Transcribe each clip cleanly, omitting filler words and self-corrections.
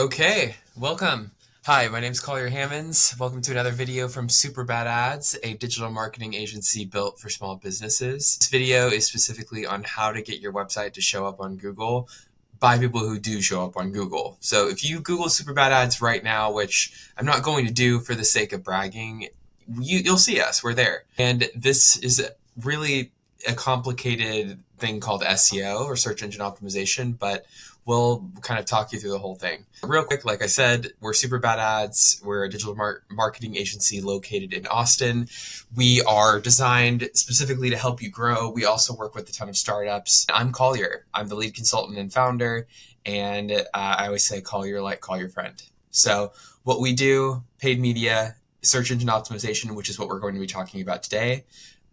Okay, welcome. Hi, my name's Collier Hammonds. Welcome to another video from Super Bad Ads, a digital marketing agency built for small businesses. This video is specifically on how to get your website to show up on Google by people who do show up on Google. So if you Google Super Bad Ads right now, which I'm not going to do for the sake of bragging, you'll see us. We're there. And this is really a complicated thing called SEO, or search engine optimization, but we'll kind of talk you through the whole thing. Real quick, like I said, we're Super Bad Ads. We're a digital marketing agency located in Austin. We are designed specifically to help you grow. We also work with a ton of startups. I'm Collier. I'm the lead consultant and founder, and I always say call your friend. So what we do, paid media, search engine optimization, which is what we're going to be talking about today,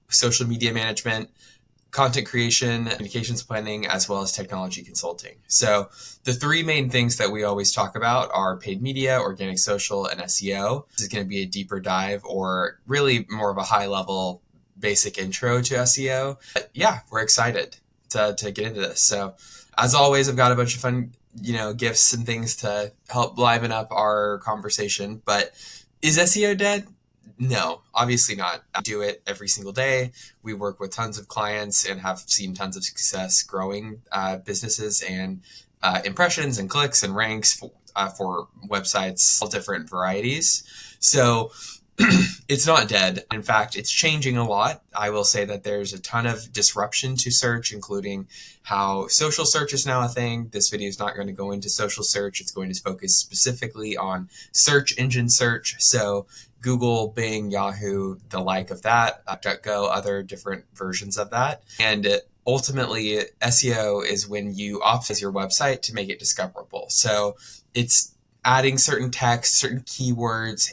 social media management, content creation, communications planning, as well as technology consulting. So the three main things that we always talk about are paid media, organic social, and SEO. This is going to be a deeper dive, or really more of a high level basic intro to SEO. But yeah, we're excited to get into this. So as always, I've got a bunch of fun, gifts and things to help liven up our conversation. But is SEO dead? No, obviously not. I do it every single day. We work with tons of clients and have seen tons of success growing businesses and impressions and clicks and ranks for websites, all different varieties. So it's not dead. In fact, it's changing a lot. I will say that there's a ton of disruption to search, including how social search is now a thing. This video is not going to go into social search. It's going to focus specifically on search engine search. So Google, Bing, Yahoo, the like of that, DuckDuckGo, other different versions of that. And ultimately, SEO is when you optimize your website to make it discoverable. So it's adding certain text, certain keywords,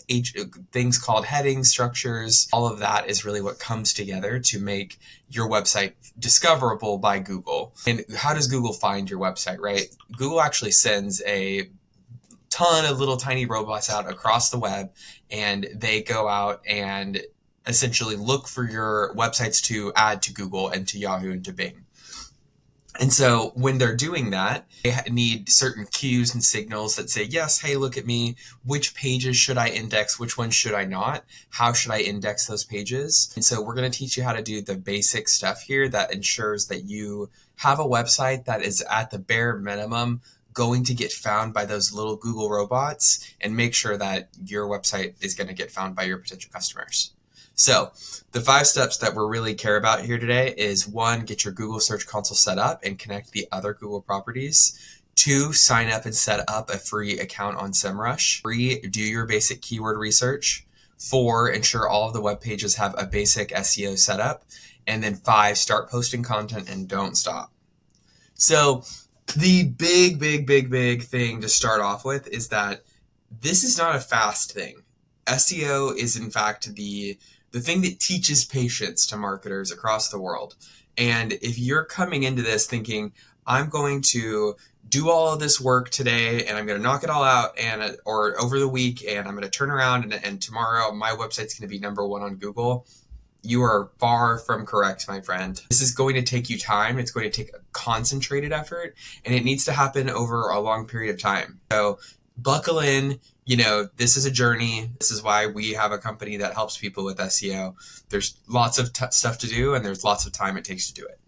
things called headings, structures. All of that is really what comes together to make your website discoverable by Google. And how does Google find your website, right? Google actually sends a ton of little tiny robots out across the web, and they go out and essentially look for your websites to add to Google and to Yahoo and to Bing. And so when they're doing that, they need certain cues and signals that say, yes, hey, look at me. Which pages should I index? Which ones should I not? How should I index those pages? And so we're going to teach you how to do the basic stuff here that ensures that you have a website that is at the bare minimum going to get found by those little Google robots, and make sure that your website is going to get found by your potential customers. So the 5 steps that we really care about here today is 1, get your Google Search Console set up and connect the other Google properties. 2, sign up and set up a free account on SEMRush. 3, do your basic keyword research. 4, ensure all of the web pages have a basic SEO setup. And then 5, start posting content and don't stop. So the big thing to start off with is that this is not a fast thing. SEO is in fact the thing that teaches patience to marketers across the world. And if you're coming into this thinking, I'm going to do all of this work today and I'm going to knock it all out or over the week, and I'm going to turn around and tomorrow my website's going to be #1 on Google, you are far from correct, my friend. This is going to take you time. It's going to take a concentrated effort, and it needs to happen over a long period of time. So buckle in. This is a journey. This is why we have a company that helps people with SEO. There's lots of stuff to do, and there's lots of time it takes to do it.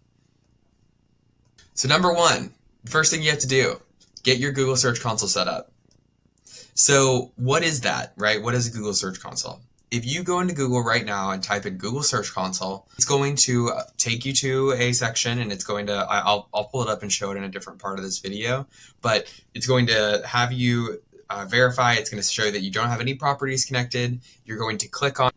So number 1, first thing you have to do, get your Google Search Console set up. So what is that, right? What is a Google Search Console? If you go into Google right now and type in Google Search Console, it's going to take you to a section, and it's going to, I'll pull it up and show it in a different part of this video, but it's going to have you verify. It's going to show that you don't have any properties connected. You're going to click on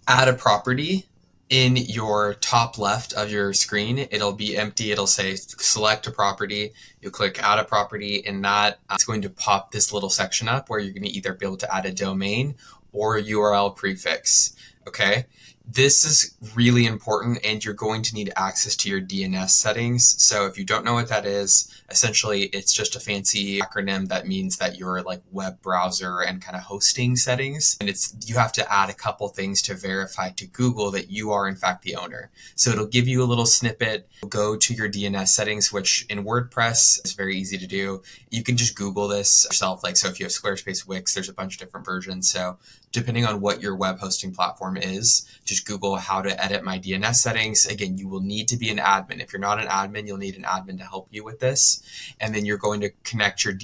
add a property in your top left of your screen. It'll be empty. It'll say select a property. You'll click add a property, and that it's going to pop this little section up where you're going to either be able to add a domain or a URL prefix. Okay. This is really important, and you're going to need access to your DNS settings. So if you don't know what that is, essentially it's just a fancy acronym that means that your like web browser and kind of hosting settings. And you have to add a couple things to verify to Google that you are in fact the owner. So it'll give you a little snippet. Go to your DNS settings, which in WordPress is very easy to do. You can just Google this yourself. Like, so if you have Squarespace, Wix, there's a bunch of different versions. So depending on what your web hosting platform is, just Google how to edit my DNS settings. Again, you will need to be an admin. If you're not an admin, you'll need an admin to help you with this. And then you're going to connect your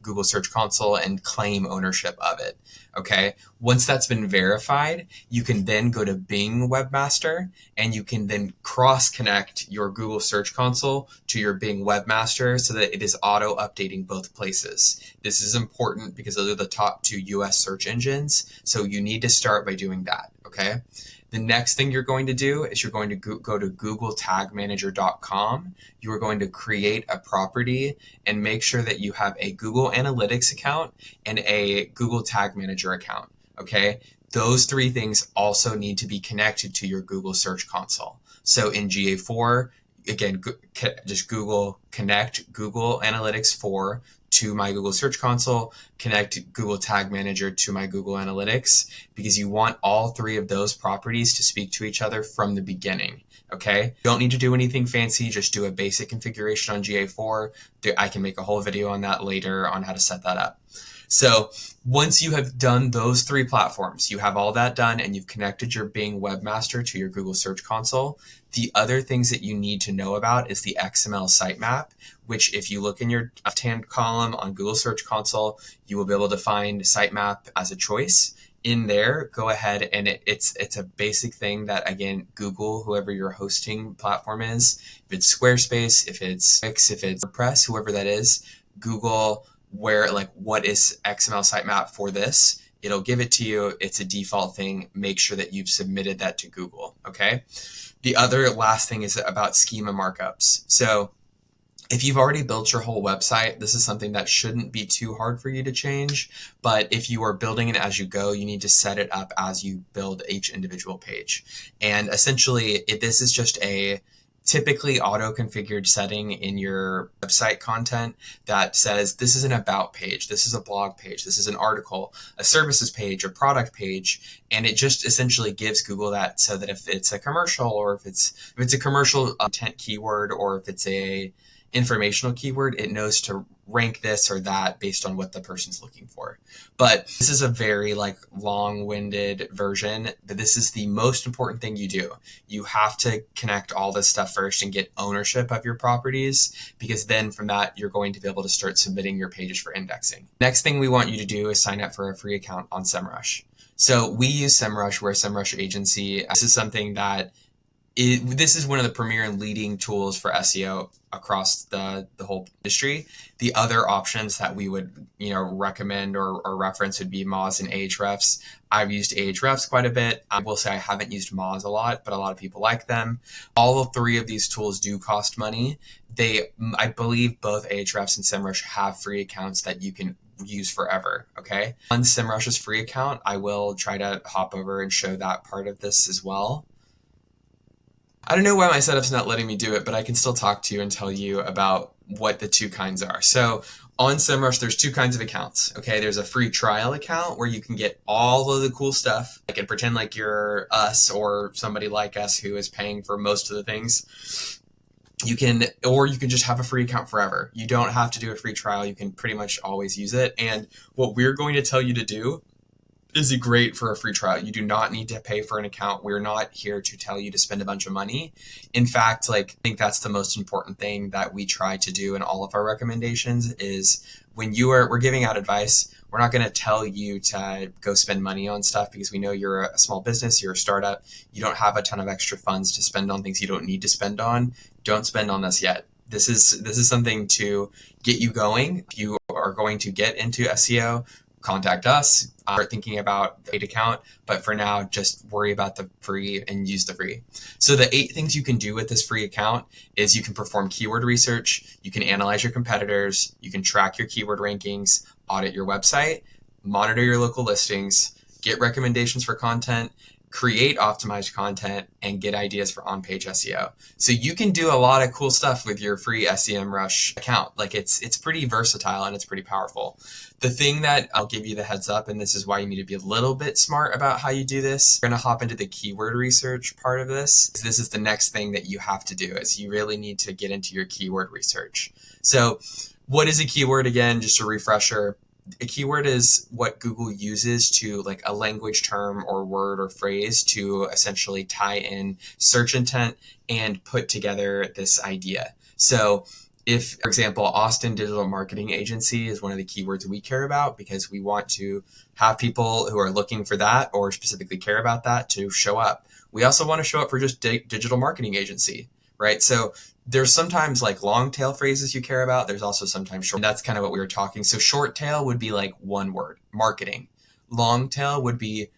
Google Search Console and claim ownership of it. Okay. Once that's been verified, you can then go to Bing Webmaster, and you can then cross connect your Google Search Console to your Bing Webmaster so that it is auto updating both places. This is important because those are the top two US search engines. So you need to start by doing that. Okay. The next thing you're going to do is you're going to go to googletagmanager.com. You are going to create a property and make sure that you have a Google Analytics account and a Google Tag Manager account. Okay. Those three things also need to be connected to your Google Search Console. So in GA4, again, just connect Google Analytics 4 to my Google Search Console, connect Google Tag Manager to my Google Analytics, because you want all three of those properties to speak to each other from the beginning. Okay. You don't need to do anything fancy. Just do a basic configuration on GA4. I can make a whole video on that later on how to set that up. So once you have done those three platforms, you have all that done and you've connected your Bing Webmaster to your Google Search Console. The other things that you need to know about is the XML sitemap, which if you look in your left-hand column on Google Search Console, you will be able to find sitemap as a choice. In there, go ahead and it's a basic thing that, again, Google, whoever your hosting platform is, if it's Squarespace, if it's Wix, if it's WordPress, whoever that is, Google what is XML sitemap for this? It'll give it to you. It's a default thing. Make sure that you've submitted that to Google. Okay. The other last thing is about schema markups. So if you've already built your whole website, this is something that shouldn't be too hard for you to change. But if you are building it as you go, you need to set it up as you build each individual page. And essentially, this is just a typically auto-configured setting in your website content that says this is an about page, this is a blog page, this is an article, a services page, a product page, and it just essentially gives Google that so that if it's a commercial or if it's a commercial intent keyword or if it's a informational keyword, it knows to rank this or that based on what the person's looking for. But this is a very long-winded version, but this is the most important thing you do. You have to connect all this stuff first and get ownership of your properties, because then from that, you're going to be able to start submitting your pages for indexing. Next thing we want you to do is sign up for a free account on SEMRush. So we use SEMRush. We're a SEMRush agency. This is something that this is one of the premier and leading tools for SEO across the whole industry. The other options that we would recommend or reference would be Moz and Ahrefs. I've used Ahrefs quite a bit. I will say I haven't used Moz a lot, but a lot of people like them. All three of these tools do cost money. I believe both Ahrefs and SEMrush have free accounts that you can use forever. Okay. On SEMrush's free account, I will try to hop over and show that part of this as well. I don't know why my setup's not letting me do it, but I can still talk to you and tell you about what the two kinds are. So on SEMrush, there's two kinds of accounts. Okay, there's a free trial account where you can get all of the cool stuff. I can pretend like you're us or somebody like us who is paying for most of the things. You can just have a free account forever. You don't have to do a free trial. You can pretty much always use it. And what we're going to tell you to do is great for a free trial. You do not need to pay for an account. We're not here to tell you to spend a bunch of money. In fact, I think that's the most important thing that we try to do in all of our recommendations is when we're giving out advice, we're not going to tell you to go spend money on stuff because we know you're a small business, you're a startup, you don't have a ton of extra funds to spend on things you don't need to spend on. Don't spend on this yet. This is something to get you going. If you are going to get into SEO, contact us, start thinking about the paid account, but for now, just worry about the free and use the free. So the 8 things you can do with this free account is you can perform keyword research, you can analyze your competitors, you can track your keyword rankings, audit your website, monitor your local listings, get recommendations for content, create optimized content, and get ideas for on-page SEO. So you can do a lot of cool stuff with your free SEMRush account. Like it's pretty versatile and it's pretty powerful. The thing that I'll give you the heads up, and this is why you need to be a little bit smart about how you do this, we're going to hop into the keyword research part of this. This is the next thing that you have to do, is you really need to get into your keyword research. So what is a keyword again? Just a refresher. A keyword is what Google uses to, like, a language term or word or phrase to essentially tie in search intent and put together this idea. So if, for example, Austin Digital Marketing Agency is one of the keywords we care about, because we want to have people who are looking for that or specifically care about that to show up. We also want to show up for just digital marketing agency, right? So there's sometimes like long tail phrases you care about. There's also sometimes short. That's kind of what we were talking. So short tail would be like one word, marketing. Long tail would be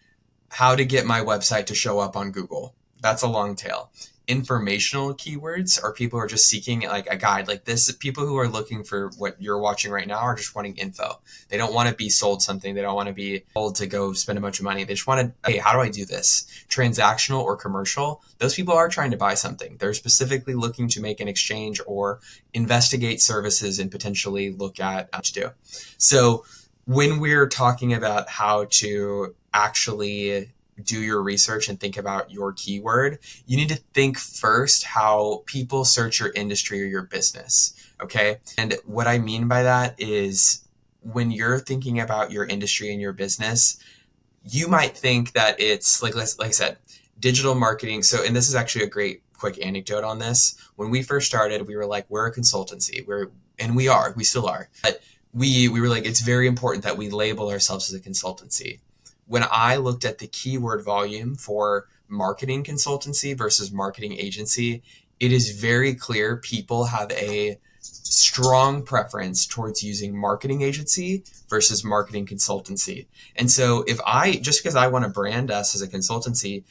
how to get my website to show up on Google. That's a long tail. Informational keywords are people who are just seeking like a guide. Like this, people who are looking for what you're watching right now are just wanting info. They don't want to be sold something. They don't want to be told to go spend a bunch of money. They just want to, hey, how do I do this? Transactional or commercial, those people are trying to buy something. They're specifically looking to make an exchange or investigate services and potentially look at what to do. So when we're talking about how to actually do your research and think about your keyword, you need to think first how people search your industry or your business, okay? And what I mean by that is when you're thinking about your industry and your business, you might think that it's, like I said, digital marketing. So, and this is actually a great quick anecdote on this. When we first started, we were like, we're a consultancy. We still are. But we were like, it's very important that we label ourselves as a consultancy. When I looked at the keyword volume for marketing consultancy versus marketing agency, it is very clear people have a strong preference towards using marketing agency versus marketing consultancy. And so just because I want to brand us as a consultancy,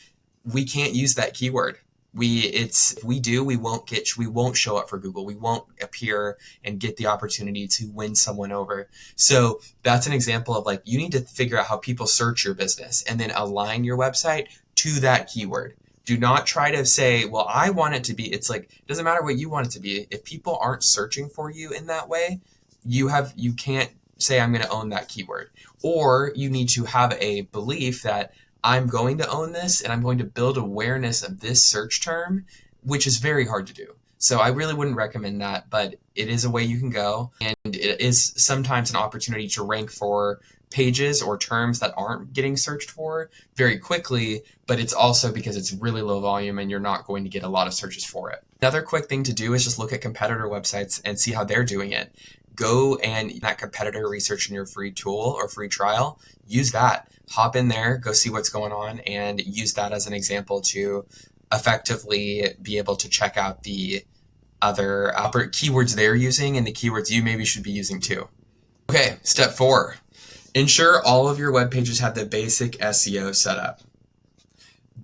we can't use that keyword. If we do, we won't show up for Google. We won't appear and get the opportunity to win someone over. So that's an example of, like, you need to figure out how people search your business and then align your website to that keyword. Do not try to say, well, I want it to be, it's like, it doesn't matter what you want it to be. If people aren't searching for you in that way, you can't say, I'm going to own that keyword. Or you need to have a belief that I'm going to own this and I'm going to build awareness of this search term, which is very hard to do. So I really wouldn't recommend that, but it is a way you can go. And it is sometimes an opportunity to rank for pages or terms that aren't getting searched for very quickly, but it's also because it's really low volume and you're not going to get a lot of searches for it. Another quick thing to do is just look at competitor websites and see how they're doing it. Go and that competitor research in your free tool or free trial, use that. Hop in there, go see what's going on, and use that as an example to effectively be able to check out the other keywords they're using and the keywords you maybe should be using too. Okay, step 4. Ensure all of your web pages have the basic SEO set up.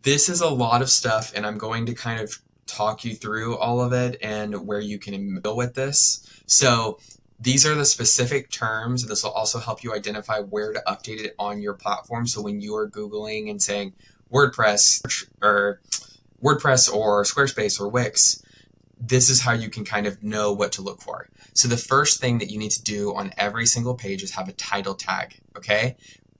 This is a lot of stuff, and I'm going to kind of talk you through all of it and where you can deal with this. So these are the specific terms. This will also help you identify where to update it on your platform. So when you are Googling and saying WordPress or Squarespace or Wix, this is how you can kind of know what to look for. So the first thing that you need to do on every single page is have a title tag, okay?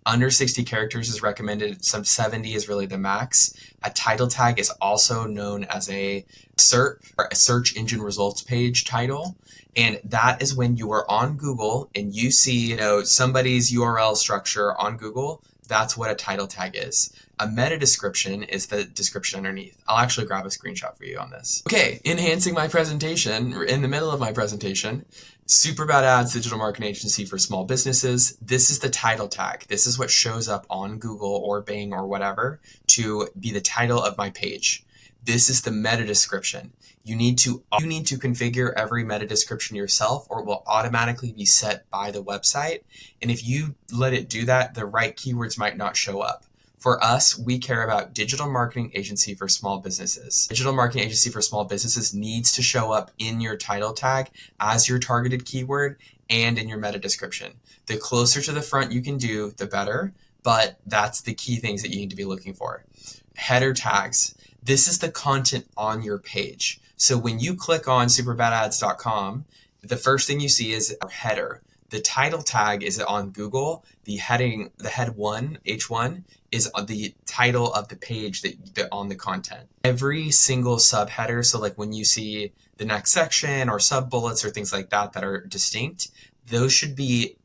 Under 60 characters is recommended. Some 70 is really the max. A title tag is also known as a SERP, or a search engine results page title. And that is when you are on Google and you see, somebody's URL structure on Google. That's what a title tag is. A meta description is the description underneath. I'll actually grab a screenshot for you on this. Okay, enhancing my presentation, in the middle of my presentation, Super Bad Ads Digital Marketing Agency for Small Businesses. This is the title tag. This is what shows up on Google or Bing or whatever to be the title of my page. This is the meta description. You need to configure every meta description yourself, or it will automatically be set by the website. And if you let it do that, the right keywords might not show up. For us, we care about digital marketing agency for small businesses. Digital marketing agency for small businesses needs to show up in your title tag as your targeted keyword and in your meta description. The closer to the front you can do, the better, but that's the key things that you need to be looking for. Header tags. This is the content on your page. So when you click on superbadads.com, the first thing you see is our header. The title tag is on Google. The heading, the head one, H1, is the title of the page that on the content. Every single subheader, so like when you see the next section or sub bullets or things like that that are distinct, those should be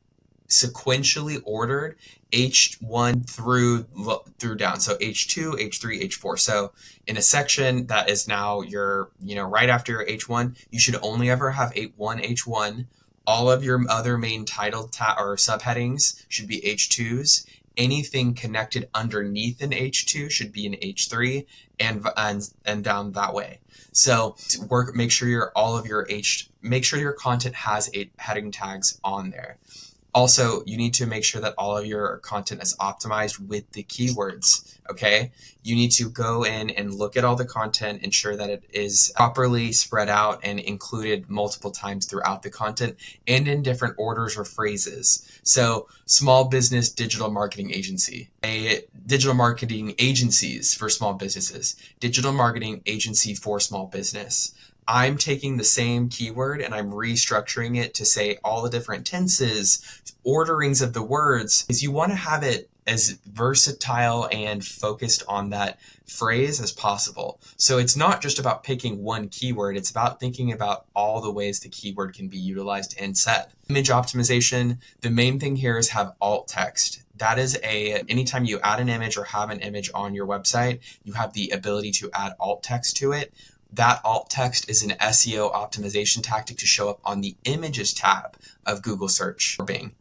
sequentially ordered H1 through down. So H2, H3, H4. So in a section that is now your, right after your H1, you should only ever have H1, H1. All of your other main title or subheadings should be H2s. Anything connected underneath an H2 should be an H3 and down that way. So make sure your content has heading tags on there. Also, you need to make sure that all of your content is optimized with the keywords, okay? You need to go in and look at all the content, ensure that it is properly spread out and included multiple times throughout the content and in different orders or phrases. So, small business digital marketing agency, digital marketing agencies for small businesses, digital marketing agency for small business. I'm taking the same keyword and I'm restructuring it to say all the different tenses, orderings of the words, because you want to have it as versatile and focused on that phrase as possible. So it's not just about picking one keyword, it's about thinking about all the ways the keyword can be utilized and said. Image optimization, the main thing here is have alt text. That is anytime you add an image or have an image on your website, you have the ability to add alt text to it. That alt text is an SEO optimization tactic to show up on the images tab of Google search or Bing.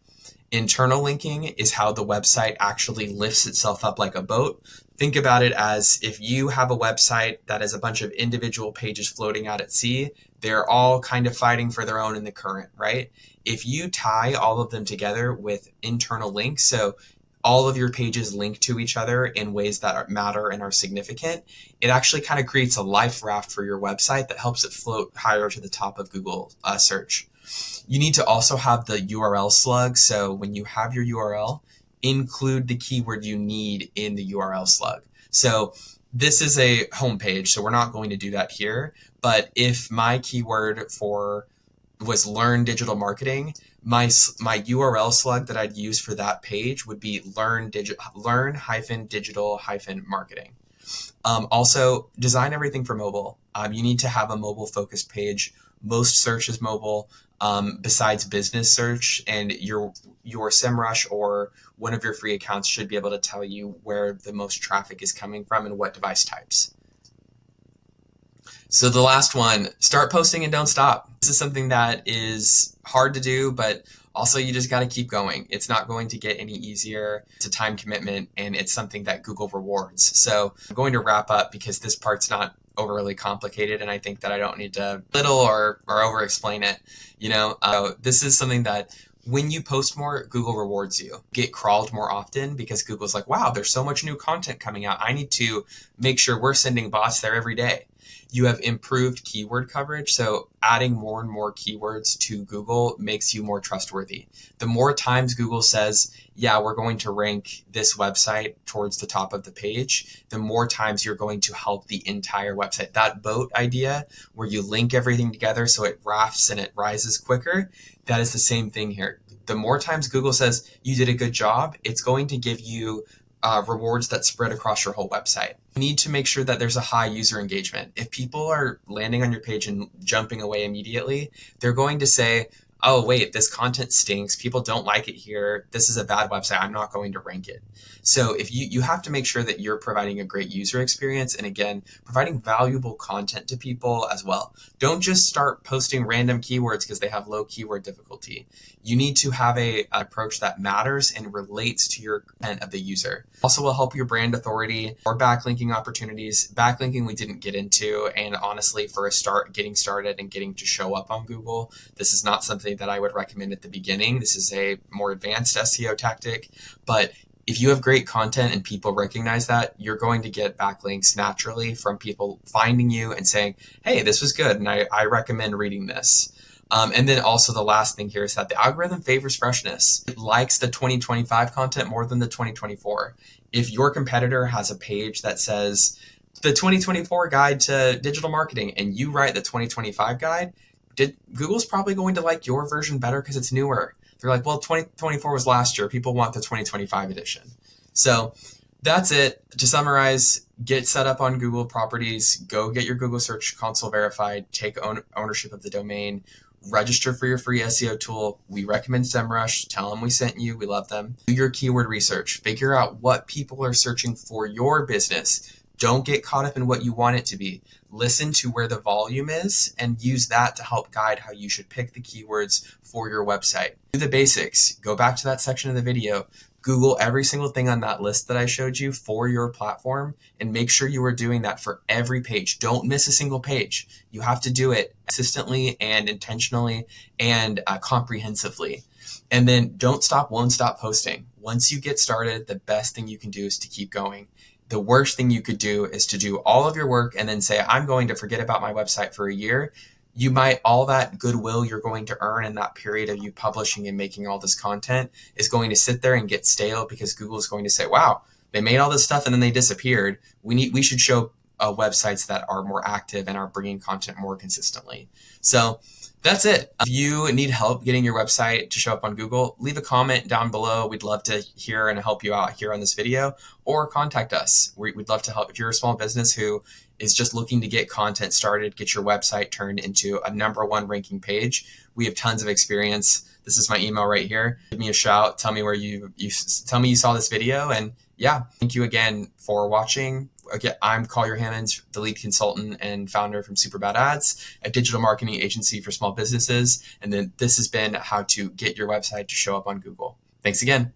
Internal linking is how the website actually lifts itself up like a boat. Think about it as if you have a website that is a bunch of individual pages floating out at sea, they're all kind of fighting for their own in the current, right? If you tie all of them together with internal links, so all of your pages link to each other in ways that matter and are significant, it actually kind of creates a life raft for your website that helps it float higher to the top of Google search. You need to also have the URL slug. So when you have your URL, include the keyword you need in the URL slug. So this is a homepage, so we're not going to do that here. But if my keyword was learn digital marketing, my URL slug that I'd use for that page would be learn-digital-marketing. Also, design everything for mobile. You need to have a mobile-focused page. Most search is mobile, besides business search, and your SEMRush or one of your free accounts should be able to tell you where the most traffic is coming from and what device types. So the last one, start posting and don't stop. This is something that is hard to do, but also you just got to keep going. It's not going to get any easier. It's a time commitment and it's something that Google rewards. So I'm going to wrap up because this part's not overly complicated and I think that I don't need to little or over explain it. This is something that when you post more, Google rewards you. Get crawled more often because Google's like, wow, there's so much new content coming out. I need to make sure we're sending bots there every day. You have improved keyword coverage, so adding more and more keywords to Google makes you more trustworthy. The more times Google says, yeah, we're going to rank this website towards the top of the page, the more times you're going to help the entire website. That boat idea where you link everything together so it rafts and it rises quicker, that is the same thing here. The more times Google says you did a good job, it's going to give you rewards that spread across your whole website. You need to make sure that there's a high user engagement. If people are landing on your page and jumping away immediately, they're going to say, oh, wait, this content stinks. People don't like it here. This is a bad website. I'm not going to rank it. So if you have to make sure that you're providing a great user experience and again, providing valuable content to people as well. Don't just start posting random keywords because they have low keyword difficulty. You need to have an approach that matters and relates to your content of the user. Also will help your brand authority or backlinking opportunities. Backlinking we didn't get into, and honestly for getting started and getting to show up on Google, this is not something that I would recommend at the beginning. This is a more advanced SEO tactic, but if you have great content and people recognize that, you're going to get backlinks naturally from people finding you and saying, hey, this was good and I recommend reading this. And then also the last thing here is that the algorithm favors freshness. It likes the 2025 content more than the 2024. If your competitor has a page that says the 2024 guide to digital marketing and you write the 2025 guide, Google's probably going to like your version better because it's newer. They're like, well, 2024 was last year. People want the 2025 edition. So that's it. To summarize, get set up on Google properties, go get your Google Search Console verified, take ownership of the domain, register for your free SEO tool. We recommend SEMRush. Tell them we sent you. We love them. Do your keyword research. Figure out what people are searching for your business. Don't get caught up in what you want it to be. Listen to where the volume is and use that to help guide how you should pick the keywords for your website. Do the basics. Go back to that section of the video. Google every single thing on that list that I showed you for your platform and make sure you are doing that for every page. Don't miss a single page. You have to do it consistently and intentionally and comprehensively. And then don't stop, won't stop posting. Once you get started, the best thing you can do is to keep going. The worst thing you could do is to do all of your work and then say, I'm going to forget about my website for a year. You might, all that goodwill you're going to earn in that period of you publishing and making all this content is going to sit there and get stale because Google is going to say, wow, they made all this stuff and then they disappeared. We should show websites that are more active and are bringing content more consistently. So that's it. If you need help getting your website to show up on Google, leave a comment down below. We'd love to hear and help you out here on this video, or contact us. We'd love to help. If you're a small business who is just looking to get content started, get your website turned into a #1 ranking page, we have tons of experience. This is my email right here. Give me a shout. Tell me where you tell me you saw this video. And yeah, thank you again for watching. Again, I'm Collier Hammonds, the lead consultant and founder from Super Bad Ads, a digital marketing agency for small businesses. And then this has been how to get your website to show up on Google. Thanks again.